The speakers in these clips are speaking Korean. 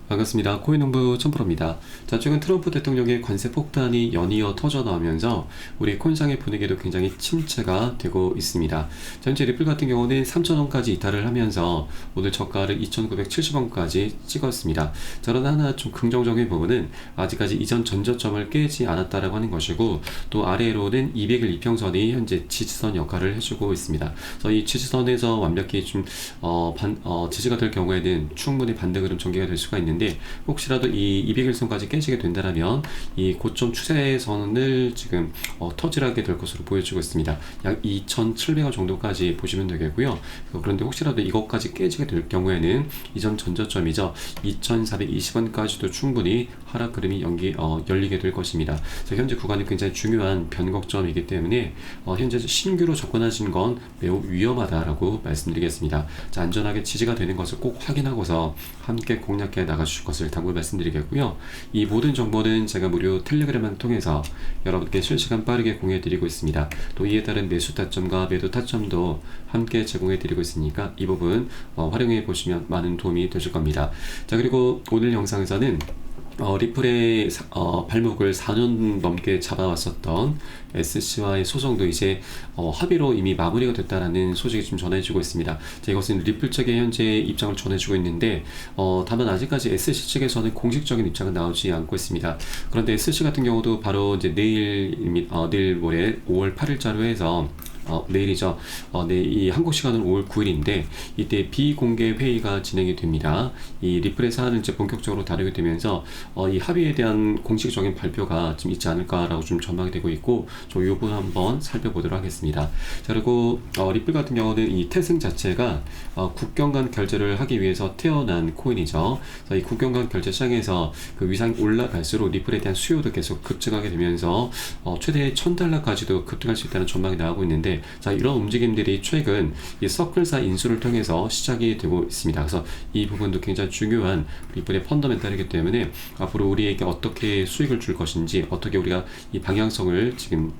반갑습니다. 코인농부 천프로입니다. 자, 최근 트럼프 대통령의 관세 폭탄이 연이어 터져 나오면서 우리 코인상의 분위기도 굉장히 침체가 되고 있습니다. 자, 현재 리플 같은 경우는 3,000원까지 이탈을 하면서 오늘 저가를 2,970원까지 찍었습니다. 자, 그러나 하나 좀 긍정적인 부분은 아직까지 이전 전저점을 깨지 않았다라고 하는 것이고, 또 아래로는 200일 이평선이 현재 지지선 역할을 해주고 있습니다. 그래서 이 지지선에서 완벽히 좀 지지가 될 경우에는 충분히 반등으로 전개가 될 수가 있는데, 혹시라도 이 200일선까지 깨지게 된다면 이 고점 추세선을 지금 터질하게 될 것으로 보여지고 있습니다. 약 2,700원 정도까지 보시면 되겠고요. 그런데 혹시라도 이것까지 깨지게 될 경우에는 이전 전저점이죠, 2,420원까지도 충분히 하락 그림이 열리게 될 것입니다. 현재 구간이 굉장히 중요한 변곡점이기 때문에 현재 신규로 접근하신 건 매우 위험하다라고 말씀드리겠습니다. 자, 안전하게 지지가 되는 것을 꼭 확인하고서 함께 공략해 나가주실 것을 당부를 말씀드리겠고요. 이 모든 정보는 제가 무료 텔레그램을 통해서 여러분께 실시간 빠르게 공유해드리고 있습니다. 또 이에 따른 매수 타점과 매도 타점도 함께 제공해드리고 있으니까 이 부분 활용해 보시면 많은 도움이 되실 겁니다. 자, 그리고 오늘 영상에서는 리플의 발목을 4년 넘게 잡아왔었던 SC와의 소송도 이제 합의로 이미 마무리가 됐다라는 소식이 좀 전해지고 있습니다. 자, 이것은 리플 측의 현재 입장을 전해주고 있는데, 다만 아직까지 SC 측에서는 공식적인 입장은 나오지 않고 있습니다. 그런데 SC 같은 경우도 바로 이제 내일 모레 5월 8일자로 해서 내일이죠. 이 한국 시간은 5월 9일인데 이때 비공개 회의가 진행이 됩니다. 이 리플의 사안을 이제 본격적으로 다루게 되면서 이 합의에 대한 공식적인 발표가 좀 있지 않을까라고 좀 전망이 되고 있고, 이 부분 한번 살펴보도록 하겠습니다. 자, 그리고 리플 같은 경우는 이 태생 자체가 국경 간 결제를 하기 위해서 태어난 코인이죠. 이 국경 간 결제 시장에서 그 위상이 올라갈수록 리플에 대한 수요도 계속 급증하게 되면서 최대 $1,000까지도 급등할 수 있다는 전망이 나오고 있는데, 자, 이런 움직임들이 최근 이 서클사 인수를 통해서 시작이 되고 있습니다. 그래서 이 부분도 굉장히 중요한 리플의 펀더멘탈이기 때문에 앞으로 우리에게 어떻게 수익을 줄 것인지, 어떻게 우리가 이 방향성을 지금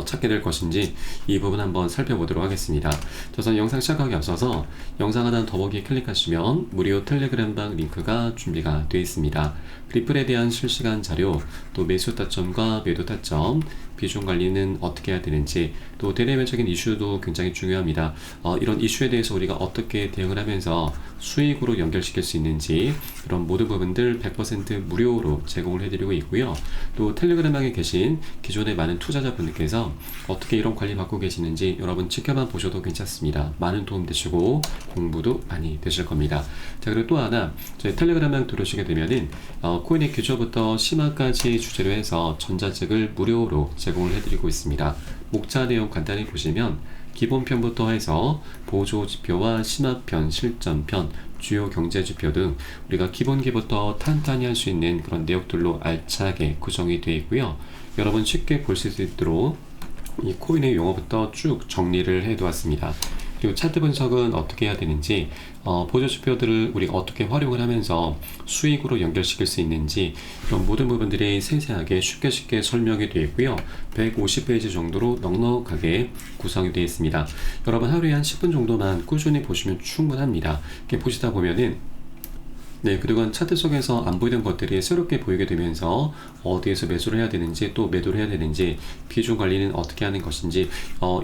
찾게 될 것인지 이 부분 한번 살펴보도록 하겠습니다. 우선 영상 시작하기 앞서서 영상 하나 더보기에 클릭하시면 무료 텔레그램방 링크가 준비가 되어 있습니다. 리플에 대한 실시간 자료, 또 매수 타점과 매도 타점, 비중 관리는 어떻게 해야 되는지, 또 대내외적인 이슈도 굉장히 중요합니다. 이런 이슈에 대해서 우리가 어떻게 대응을 하면서 수익으로 연결시킬 수 있는지, 이런 모든 부분들 100% 무료로 제공을 해드리고 있고요. 또 텔레그램방에 계신 기존의 많은 투자자분들께서 어떻게 이런 관리 받고 계시는지 여러분 지켜만 보셔도 괜찮습니다. 많은 도움 되시고 공부도 많이 되실 겁니다. 자, 그리고 또 하나, 저희 텔레그램방 들어오시게 되면은 코인의 기초부터 심화까지 주제로 해서 전자책을 무료로 제공을 해드리고 있습니다. 목차 내용 간단히 보시면 기본편부터 해서 보조지표와 심화편, 실전편, 주요 경제지표 등 우리가 기본기부터 탄탄히 할 수 있는 그런 내용들로 알차게 구성이 되어 있고요. 여러분 쉽게 보실 수 있도록 이 코인의 용어부터 쭉 정리를 해두었습니다. 그리고 차트 분석은 어떻게 해야 되는지, 보조지표들을 우리가 어떻게 활용을 하면서 수익으로 연결시킬 수 있는지, 이런 모든 부분들이 세세하게 쉽게 설명이 되어 있고요. 150페이지 정도로 넉넉하게 구성이 되어 있습니다. 여러분 하루에 한 10분 정도만 꾸준히 보시면 충분합니다. 이렇게 보시다 보면은 그동안 차트 속에서 안 보이던 것들이 새롭게 보이게 되면서 어디에서 매수를 해야 되는지, 또 매도를 해야 되는지, 비중 관리는 어떻게 하는 것인지,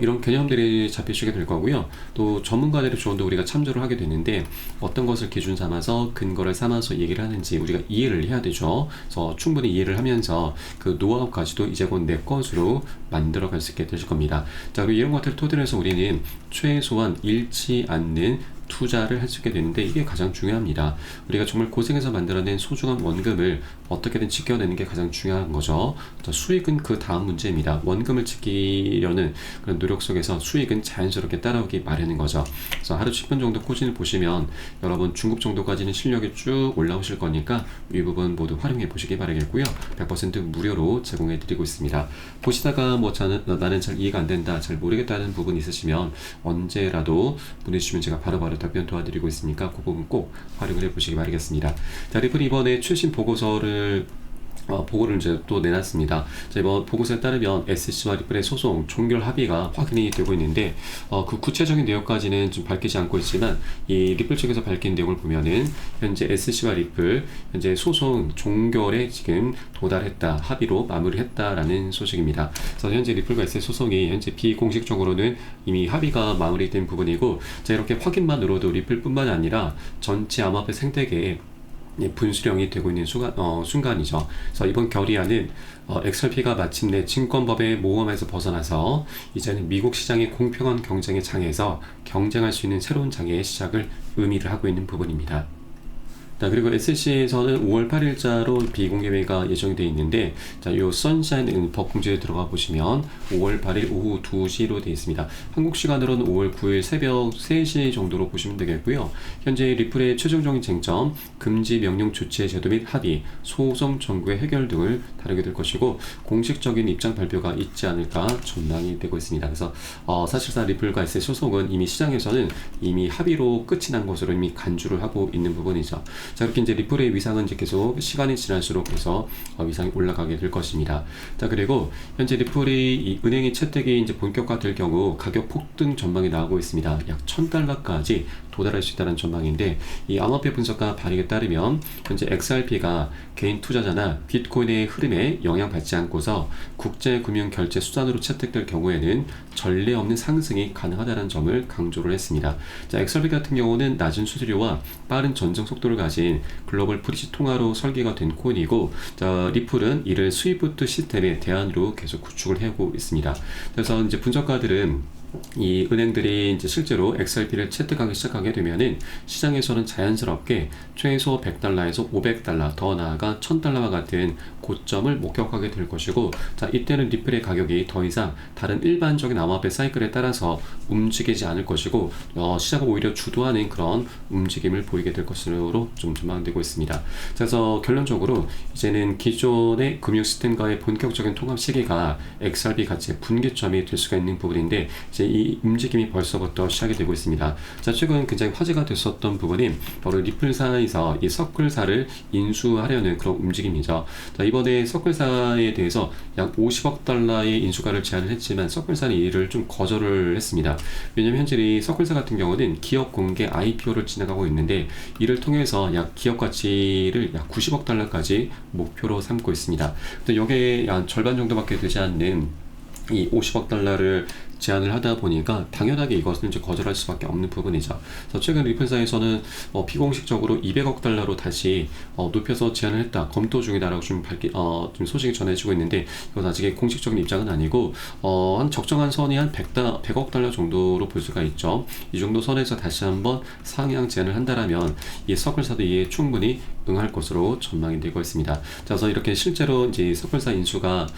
이런 개념들이 잡히시게 될 거고요. 또 전문가들의 조언도 우리가 참조를 하게 되는데, 어떤 것을 기준 삼아서 근거를 삼아서 얘기를 하는지 우리가 이해를 해야 되죠. 그래서 충분히 이해를 하면서 그 노하우까지도 이제 곧 내 것으로 만들어 갈 수 있게 되실 겁니다. 자, 그리고 이런 것들을 토대로 해서 우리는 최소한 잃지 않는 투자를 할 수 있게 되는데, 이게 가장 중요합니다. 우리가 정말 고생해서 만들어낸 소중한 원금을 어떻게든 지켜내는 게 가장 중요한 거죠. 수익은 그 다음 문제입니다. 원금을 지키려는 그런 노력 속에서 수익은 자연스럽게 따라오기 마련인 거죠. 그래서 하루 10분 정도 꾸준히 보시면 여러분 중급 정도까지는 실력이 쭉 올라오실 거니까 이 부분 모두 활용해 보시기 바라겠고요. 100% 무료로 제공해 드리고 있습니다. 보시다가 나는 잘 이해가 안 된다, 잘 모르겠다는 부분 있으시면 언제라도 보내주시면 제가 바로바로 답변 도와드리고 있으니까 그 부분 꼭 활용을 해보시기 바라겠습니다. 자, 리플이 이번에 최신 보고서를 보고를 이제 또 내놨습니다. 자, 이번 보고서에 따르면 SC와 리플의 소송 종결 합의가 확인이 되고 있는데 그 구체적인 내용까지는 좀 밝히지 않고 있지만 이 리플 측에서 밝힌 내용을 보면은 현재 SC와 리플 현재 소송 종결에 지금 도달했다, 합의로 마무리했다라는 소식입니다. 그래서 현재 리플과 SC 소송이 현재 비공식적으로는 이미 합의가 마무리된 부분이고, 자, 이렇게 확인만으로도 리플뿐만 아니라 전체 암호화폐 생태계에 분수령이 되고 있는 순간이죠. 그래서 이번 결의안은 XRP가 마침내 증권법의 모험에서 벗어나서 이제는 미국 시장의 공평한 경쟁의 장에서 경쟁할 수 있는 새로운 장의 시작을 의미를 하고 있는 부분입니다. 자, 그리고 SC에서는 5월 8일자로 비공개회가 예정이 되어 있는데, 자, 요 선샤인 법공지에 들어가 보시면 5월 8일 오후 2시로 되어 있습니다. 한국 시간으로는 5월 9일 새벽 3시 정도로 보시면 되겠고요. 현재 리플의 최종적인 쟁점, 금지 명령 조치의 제도 및 합의, 소송 청구의 해결 등을 다루게 될 것이고, 공식적인 입장 발표가 있지 않을까 전망이 되고 있습니다. 그래서 사실상 리플과 SC 소송은 이미 시장에서는 이미 합의로 끝이 난 것으로 이미 간주를 하고 있는 부분이죠. 자, 이렇게 이제 리플의 위상은 이제 계속 시간이 지날수록 계속 위상이 올라가게 될 것입니다. 자, 그리고 현재 리플이 이 은행의 채택이 이제 본격화될 경우 가격 폭등 전망이 나오고 있습니다. 약 $1,000까지 도달할 수 있다는 전망인데, 이 암호화폐 분석가 발익에 따르면 현재 XRP가 개인 투자자나 비트코인의 흐름에 영향받지 않고서 국제금융결제 수단으로 채택될 경우에는 전례 없는 상승이 가능하다는 점을 강조를 했습니다. 자, XRP 같은 경우는 낮은 수수료와 빠른 전송 속도를 가진 글로벌 브릿지 통화로 설계가 된 코인이고, 자, 리플은 이를 스위프트 시스템의 대안으로 계속 구축을 해오고 있습니다. 그래서 이제 분석가들은 이 은행들이 이제 실제로 XRP를 채택하기 시작하게 되면은 시장에서는 자연스럽게 최소 $100에서 $500, 더 나아가 $1,000와 같은 고점을 목격하게 될 것이고, 자, 이때는 리플의 가격이 더 이상 다른 일반적인 암호화폐 사이클에 따라서 움직이지 않을 것이고, 시장을 오히려 주도하는 그런 움직임을 보이게 될 것으로 좀 전망되고 있습니다. 그래서 결론적으로 이제는 기존의 금융 시스템과의 본격적인 통합 시기가 XRP 가치의 분기점이 될 수가 있는 부분인데, 이제 이 움직임이 벌써부터 시작이 되고 있습니다. 자, 최근 굉장히 화제가 됐었던 부분이 바로 리플사에서 이 서클사를 인수하려는 그런 움직임이죠. 자, 이번에 서클사에 대해서 약 $50억 인수가를 제안을 했지만 서클사는 이를 좀 거절을 했습니다. 왜냐하면 현재 이 서클사 같은 경우는 기업 공개 IPO를 진행하고 있는데, 이를 통해서 약 기업 가치를 약 $90억까지 목표로 삼고 있습니다. 근데 여기에 한 절반 정도밖에 되지 않는 이 $50억 제안을 하다 보니까 당연하게 이것을 이제 거절할 수밖에 없는 부분이죠. 그래서 최근 리플사에서는 비공식적으로 $200억 다시 높여서 제안을 했다, 검토 중이다라고 좀 좀 소식이 전해지고 있는데, 이건 아직 공식적인 입장은 아니고 한 적정한 선이 한 $100억 정도로 볼 수가 있죠. 이 정도 선에서 다시 한번 상향 제안을 한다라면 이 서클사도 이에 충분히 응할 것으로 전망이 되고 있습니다. 자, 그래서 이렇게 실제로 이제 서클사 인수가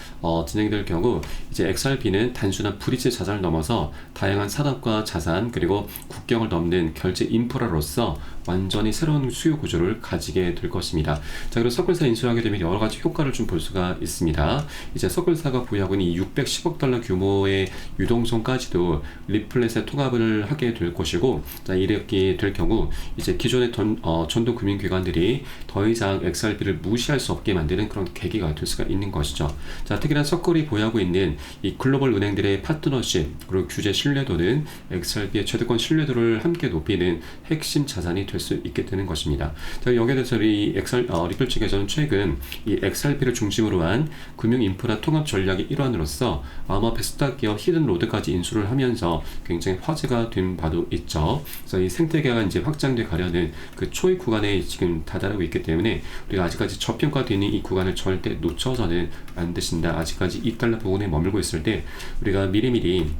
진행될 경우 이제 XRP는 단순한 브릿지 자산을 넘어서 다양한 산업과 자산, 그리고 국경을 넘는 결제 인프라로서 완전히 새로운 수요 구조를 가지게 될 것입니다. 자, 그리고 서클사 인수하게 되면 여러 가지 효과를 좀 볼 수가 있습니다. 이제 서클사가 보유하고 있는 이 $610억 규모의 유동성까지도 리플렛에 통합을 하게 될 것이고, 자, 이렇게 될 경우 이제 기존의 전동 금융기관들이 더 이상 XRP를 무시할 수 없게 만드는 그런 계기가 될 수가 있는 것이죠. 자, 특히나 서클이 보유하고 있는 이 글로벌 은행들의 파트너십 그리고 규제 신뢰도는 XRP의 최대권 신뢰도를 함께 높이는 핵심 자산이 될 수 있게 되는 것입니다. 자, 여기에 대해서 리플 측에서는 최근 이 XRP를 중심으로 한 금융 인프라 통합 전략의 일환으로서 암호화폐 스타트 기업 히든로드까지 인수를 하면서 굉장히 화제가 된 바도 있죠. 그래서 이 생태계가 이제 확장돼 가려는 그 초입 구간에 지금 다다르고 있기 때문에 우리가 아직까지 저평가되어 있는 이 구간을 절대 놓쳐서는 안 되신다. 아직까지 $2 부분에 머물고 있을 때 우리가 미리미리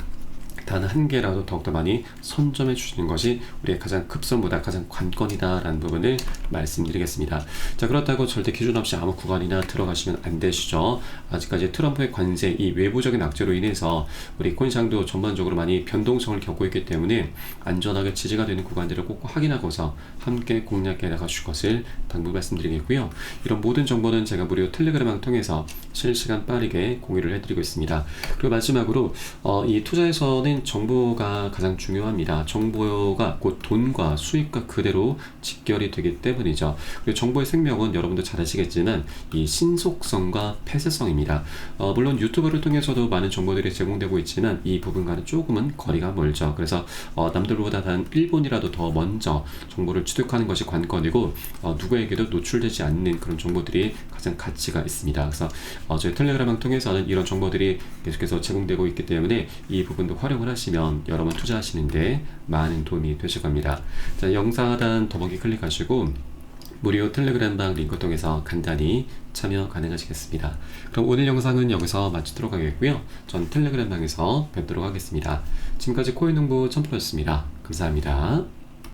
단 한 개라도 더욱더 많이 선점해 주시는 것이 우리의 가장 급선무다, 가장 관건이다라는 부분을 말씀드리겠습니다. 자, 그렇다고 절대 기준 없이 아무 구간이나 들어가시면 안 되시죠. 아직까지 트럼프의 관세, 이 외부적인 악재로 인해서 우리 코인시장도 전반적으로 많이 변동성을 겪고 있기 때문에 안전하게 지지가 되는 구간들을 꼭 확인하고서 함께 공략해 나가실 것을 당부 말씀드리겠고요. 이런 모든 정보는 제가 무료 텔레그램을 통해서 실시간 빠르게 공유를 해드리고 있습니다. 그리고 마지막으로 이 투자에서는 일단은 정보가 가장 중요합니다. 정보가 곧 돈과 수익과 그대로 직결이 되기 때문이죠. 그리고 정보의 생명은 여러분도 잘 아시겠지만 이 신속성과 폐쇄성입니다. 물론 유튜브를 통해서도 많은 정보들이 제공되고 있지만 이 부분과는 조금은 거리가 멀죠. 그래서 남들보다 단 1분이라도 더 먼저 정보를 취득하는 것이 관건이고 누구에게도 노출되지 않는 그런 정보들이 가장 가치가 있습니다. 그래서 저희 텔레그램을 통해서는 이런 정보들이 계속해서 제공되고 있기 때문에 이 부분도 활용을 하시면 여러 번 투자하시는데 많은 도움이 되실 겁니다. 자, 영상 하단 더보기 클릭하시고 무료 텔레그램방 링크 통해서 간단히 참여 가능하시겠습니다. 그럼 오늘 영상은 여기서 마치도록 하겠고요. 전 텔레그램방에서 뵙도록 하겠습니다. 지금까지 코인농부 첨프로였습니다. 감사합니다.